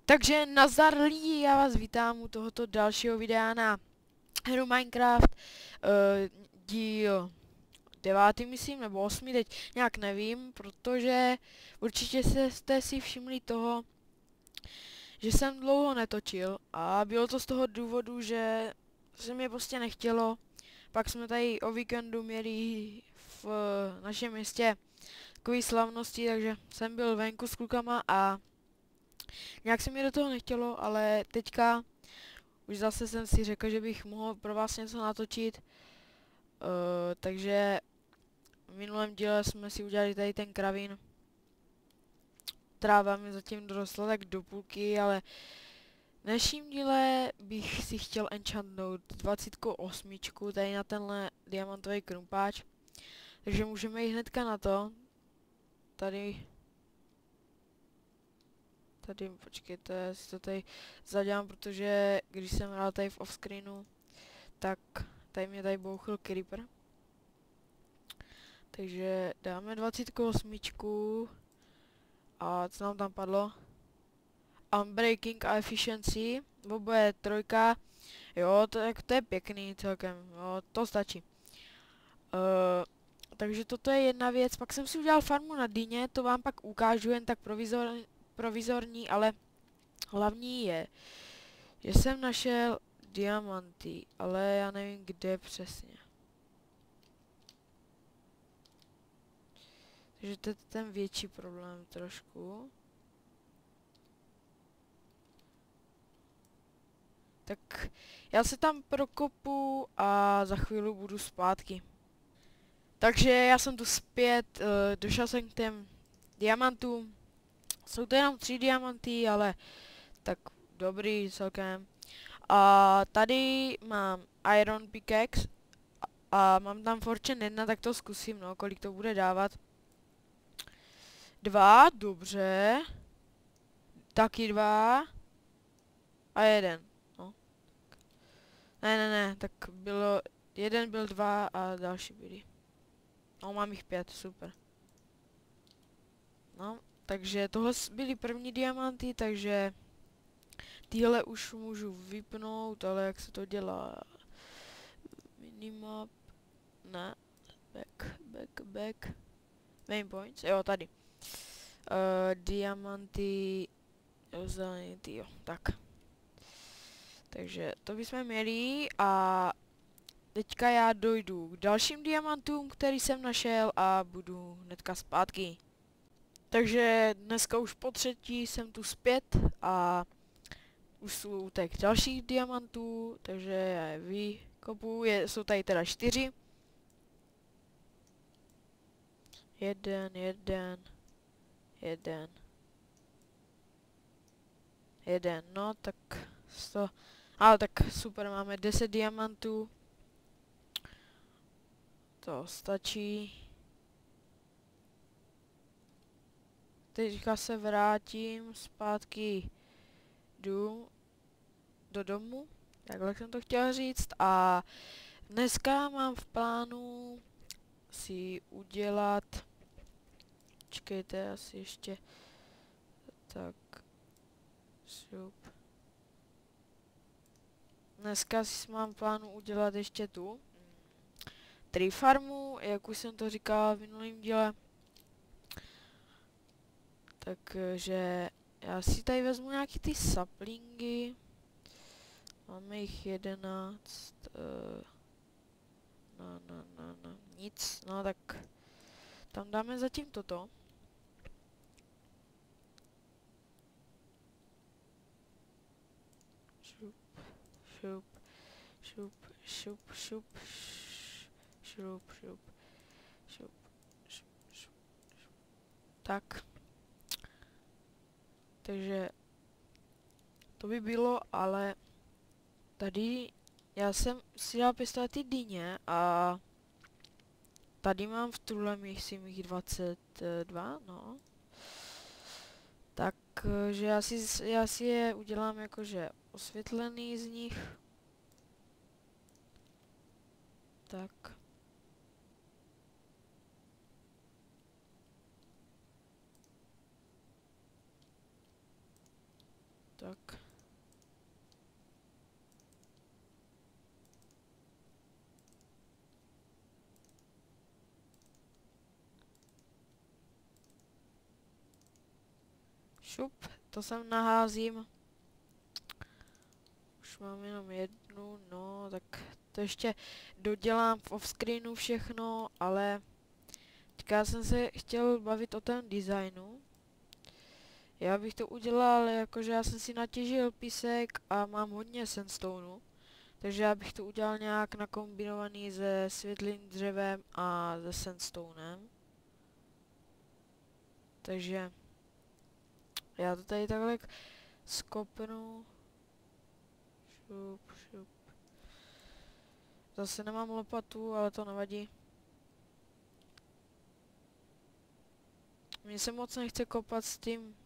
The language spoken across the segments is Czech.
Takže nazdar lidi, já vás vítám u tohoto dalšího videa na hru Minecraft, díl 9, myslím, nebo 8, teď nějak nevím, protože určitě jste si všimli toho, že jsem dlouho netočil a bylo to z toho důvodu, že se mě prostě nechtělo. Pak jsme tady o víkendu měli v našem městě takové slavnosti, takže jsem byl venku s klukama a nějak se mi do toho nechtělo, ale teďka už zase jsem si řekl, že bych mohl pro vás něco natočit. Takže v minulém díle jsme si udělali tady ten kravín. Tráva mi zatím dorostla tak do půlky, ale v dnešním díle bych si chtěl enchantnout 28 tady na tenhle diamantový krumpáč. Takže můžeme jít hnedka na to. Tady, počkejte, já si to tady zadělám, protože když jsem hrál tady v offscreenu, tak tady mě tady bouchl creeper. Takže dáme 28 a co nám tam padlo? Unbreaking a efficiency, oboje trojka, jo, to je pěkný celkem, jo, to stačí. Takže toto je jedna věc, pak jsem si udělal farmu na dýně, to vám pak ukážu jen tak provizorní, ale hlavní je, že jsem našel diamanty, ale já nevím kde přesně. Takže to je ten větší problém trošku. Tak já se tam prokopu a za chvíli budu zpátky. Takže já jsem tu zpět, došel jsem k těm diamantům. Jsou to jenom 3 diamanty, ale tak dobrý celkem. A tady mám Iron Pickaxe a mám tam Fortune 1, tak to zkusím, no, kolik to bude dávat. 2, dobře. Taky 2. A 1. No. Ne, tak bylo, jeden byl 2 a další byly. No, mám jich 5, super. No, takže tohle byly první diamanty, takže tyhle už můžu vypnout, ale jak se to dělá? Minimap, ne, back, main points, jo, tady. Diamanty, zelený, jo, tak. Takže to bychom měli a teďka já dojdu k dalším diamantům, který jsem našel a budu hnedka zpátky. Takže dneska už po třetí jsem tu zpět a už jsou u těch dalších diamantů, takže já je vykopu, jsou tady teda 4. Jeden, no tak 100, ale tak super, máme 10 diamantů. To stačí. Teďka se vrátím zpátky do domu, takhle jsem to chtěl říct, a dneska mám v plánu si udělat, počkejte, asi ještě, tak, dneska si mám v plánu udělat ještě tu tree farmu, jak už jsem to říkal v minulém díle. Takže já si tady vezmu nějaký ty saplingy. Máme jich 11. Nic. No tak tam dáme zatím toto. Šup. Tak. Takže to by bylo, ale tady já jsem si dal pěstovat ty dýně a tady mám v tuhle mých 22, no. Takže já si je udělám jakože osvětlený z nich. Tak. Tak. Šup, to sem naházím. Už mám jenom jednu, no, tak to ještě dodělám v offscreenu všechno, ale teďka jsem se chtěl bavit o tom designu. Já bych to udělal, jakože já jsem si natěžil písek a mám hodně sandstonu, takže já bych to udělal nějak nakombinovaný se světlým dřevem a se sandstonem. Takže já to tady takhle skopnu. Šup, šup. Zase nemám lopatu, ale to nevadí. Mně se moc nechce kopat s tím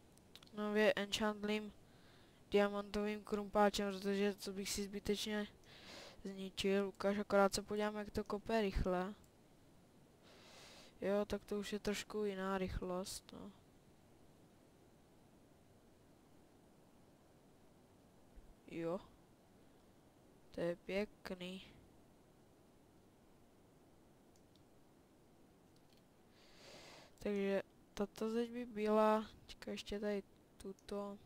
nově enchantlým diamantovým krumpáčem, protože to bych si zbytečně zničil. Ukáž, akorát se podívám, jak to kope rychle. Jo, tak to už je trošku jiná rychlost, no. Jo. To je pěkný. Takže tato zeď by byla, čeká ještě tady tuto.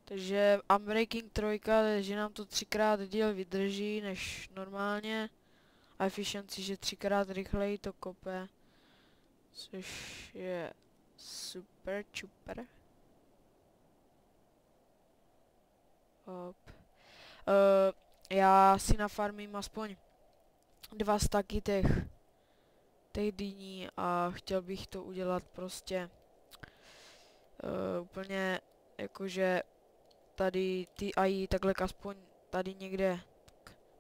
Takže Unbreaking 3, že nám to 3x díl vydrží než normálně. A efficiency, že 3x rychleji to kope. Což je super, super. Hop. Já si nafarmím aspoň 2 staky těch dýní a chtěl bych to udělat prostě úplně jakože tady ty AI takhle aspoň tady někde,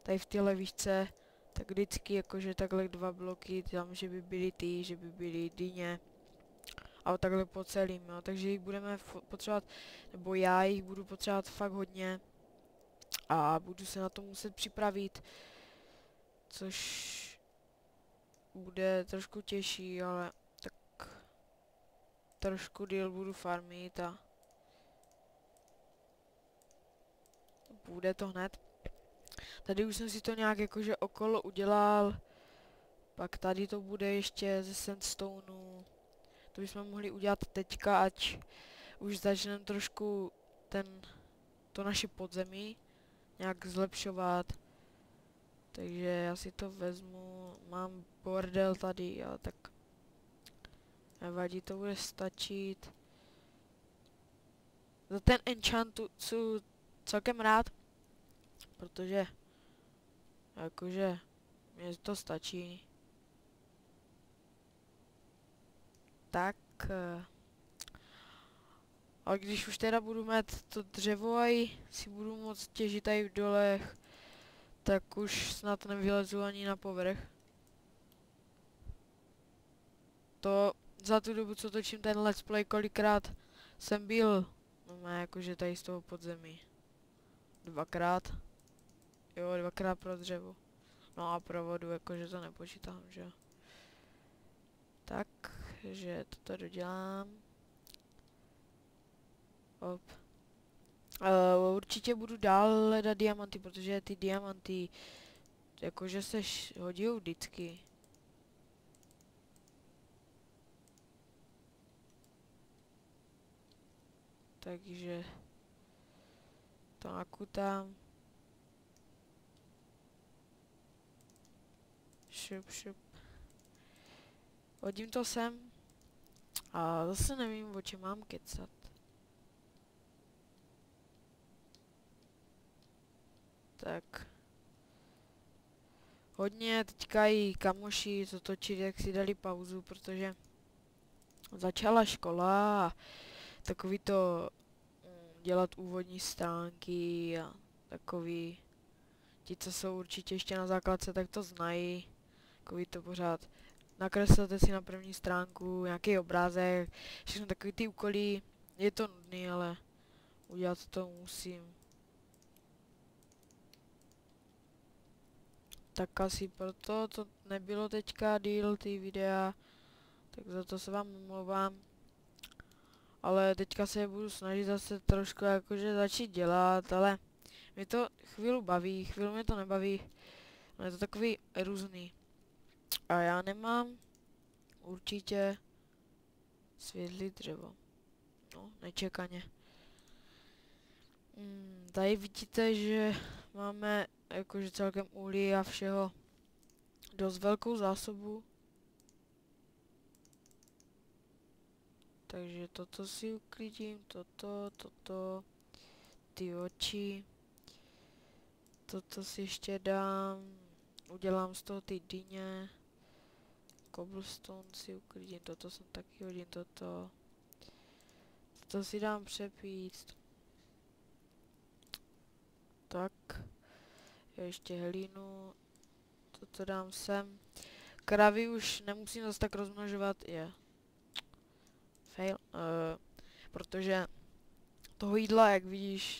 tady v téhle výšce, tak vždycky jakože takhle 2 bloky, tam že by byly ty, že by byly dýně a takhle po celým, jo. Takže jich budeme potřebovat, nebo já jich budu potřebovat fakt hodně a budu se na to muset připravit, což bude trošku těžší, ale tak trošku díl budu farmit a bude to hned. Tady už jsem si to nějak jakože okolo udělal, pak tady to bude ještě ze sandstoneu. To bychom mohli udělat teďka, ať už začneme trošku to naše podzemí nějak zlepšovat. Takže já si to vezmu, mám bordel tady, ale tak nevadí, to bude stačit. Za ten enchant jsou celkem rád, protože jakože mě to stačí. Tak a když už teda budu mít to dřevo a si budu moct těžit tady v dolech, tak už snad nevylezu ani na povrch. To za tu dobu, co točím ten let's play, kolikrát jsem byl, no jakože tady z toho podzemí. 2x. Jo, 2x pro dřevo. No a pro vodu, jakože to nepočítám, že jo. Takže toto dodělám. Hop. Určitě budu dál hledat diamanty, protože ty diamanty jakože se hodí vždycky. Takže to nakutám. Šup, šup. Hodím to sem. A zase nevím, o čem mám kecat. Tak. Hodně teďka i kamoši co točit, jak si dali pauzu, protože začala škola a takový to dělat úvodní stránky a takový. Ti, co jsou určitě ještě na základce, tak to znají. Takový to pořád. Nakreslete si na první stránku nějaký obrázek, všechno takový ty úkoly. Je to nudný, ale udělat to musím. Tak asi proto to nebylo teďka díl ty videa, tak za to se vám omlouvám. ale teďka se je budu snažit zase trošku jakože začít dělat, ale mě to chvíli baví, chvíli mě to nebaví, ale je to takový různý. A já nemám určitě světlý dřevo. No, nečekaně. Tady vidíte, že máme jakože celkem uhlí a všeho dost velkou zásobu. Takže toto si uklidím, toto, ty oči. Toto si ještě dám, udělám z toho ty dyně. Cobblestone si uklidím, toto jsem taky hodím, toto. Toto si dám přepít. Tak. Ještě hlínu. Toto dám sem. Kravy už nemusím zase tak rozmnožovat, je. Fail. Protože toho jídla, jak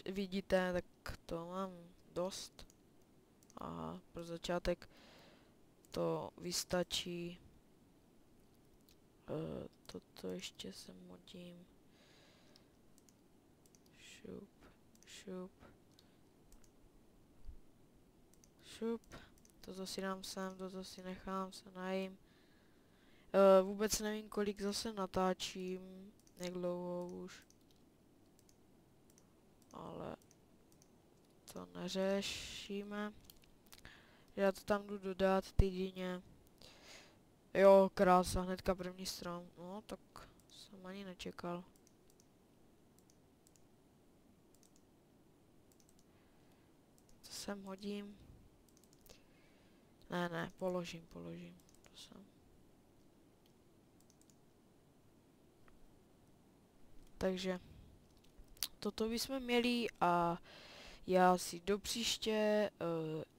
vidíte, tak to mám dost. A pro začátek to vystačí. Toto ještě sem hodím. Šup, šup. Šup. Toto si dám sem, toto si nechám, se najím. Vůbec nevím, kolik zase natáčím, jak dlouho už. Ale to neřešíme. Já to tam jdu dodat, ty dyně. Jo, krása, hnedka první strom. No, tak jsem ani nečekal. To sem hodím. Ne, položím. To sem. Takže toto bychom měli a já si do příště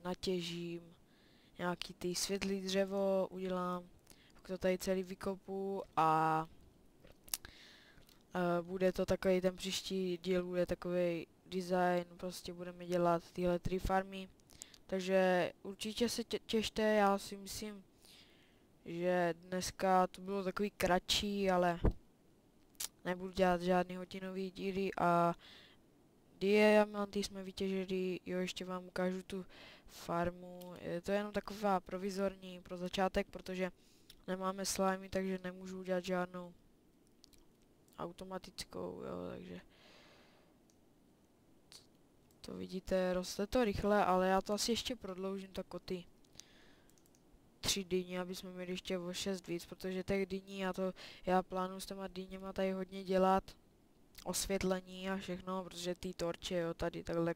natěžím nějaký ty světlý dřevo, udělám, pak to tady celý vykopu a bude to takový, ten příští díl bude takový design, prostě budeme dělat tyhle 3 farmy, takže určitě se těšte, já si myslím, že dneska to bylo takový kratší, ale nebudu dělat žádný hodinový díly a diamanty jsme vytěžili, jo, ještě vám ukážu tu farmu, je to jenom taková provizorní pro začátek, protože nemáme slimy, takže nemůžu udělat žádnou automatickou, jo, takže to vidíte, roste to rychle, ale já to asi ještě prodloužím tak o ty 3 dyně, aby jsme měli ještě o 6 víc, protože těch dyní, já plánuju s těma dyněma tady hodně dělat, osvětlení a všechno, protože ty torče, jo, tady takhle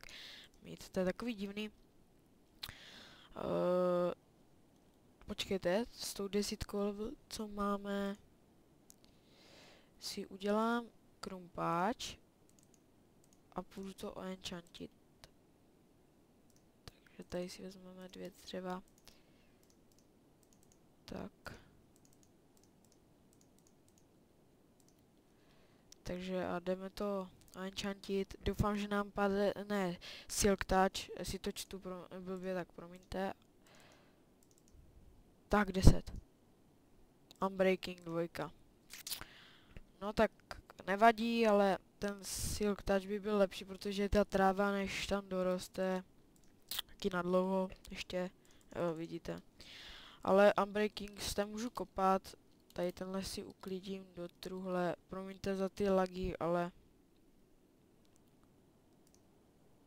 mít, to je takový divný. Počkejte, s tou 10, co máme, si udělám krumpáč a půjdu to oenchantit. Takže tady si vezmeme 2 dřeva. Tak. Takže a jdeme to enchantit. Doufám, že nám padne, ne, Silk Touch, jestli to čtu blbě, tak promiňte. Tak 10. Unbreaking 2. No tak nevadí, ale ten Silk Touch by byl lepší, protože ta tráva, než tam doroste, taky nadlouho ještě, jo, vidíte. Ale Unbreaking se můžu kopat, tady tenhle si uklidím do truhle, promiňte za ty lagy, ale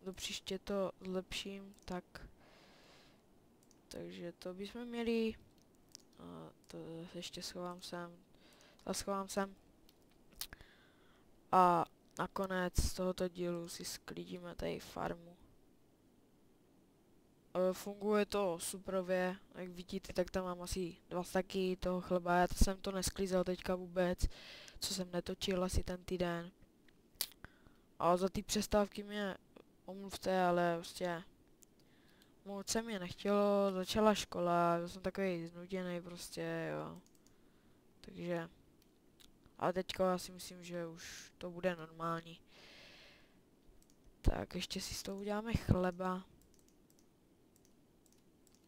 do příště to zlepším, tak. Takže to bychom měli, to ještě schovám sem. A nakonec z tohoto dílu si sklidíme tady farmu. Funguje to superově, jak vidíte, tak tam mám asi 2 staky toho chleba, já jsem to nesklízel teďka vůbec, co jsem netočil asi ten týden. A za ty přestávky mě omluvte, ale prostě moc se mě nechtělo, začala škola, byl jsem takový znuděný prostě, jo. Takže, ale teďka já si myslím, že už to bude normální. Tak ještě si z toho uděláme chleba.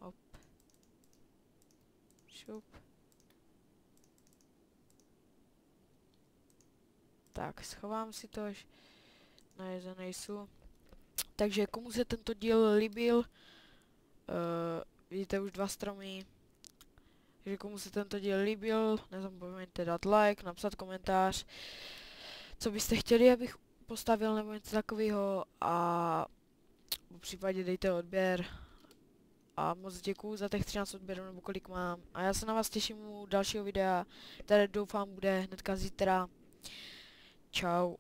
Hop. Šup. Tak, schovám si to, až nejsou. Takže komu se tento díl líbil, vidíte už 2 stromy. Takže komu se tento díl líbil, nezapomeňte dát like, napsat komentář, co byste chtěli, abych postavil nebo něco takového, a v případě dejte odběr. A moc děkuju za těch 13 odběrů, nebo kolik mám. A já se na vás těším u dalšího videa, které doufám bude hnedka zítra. Čau.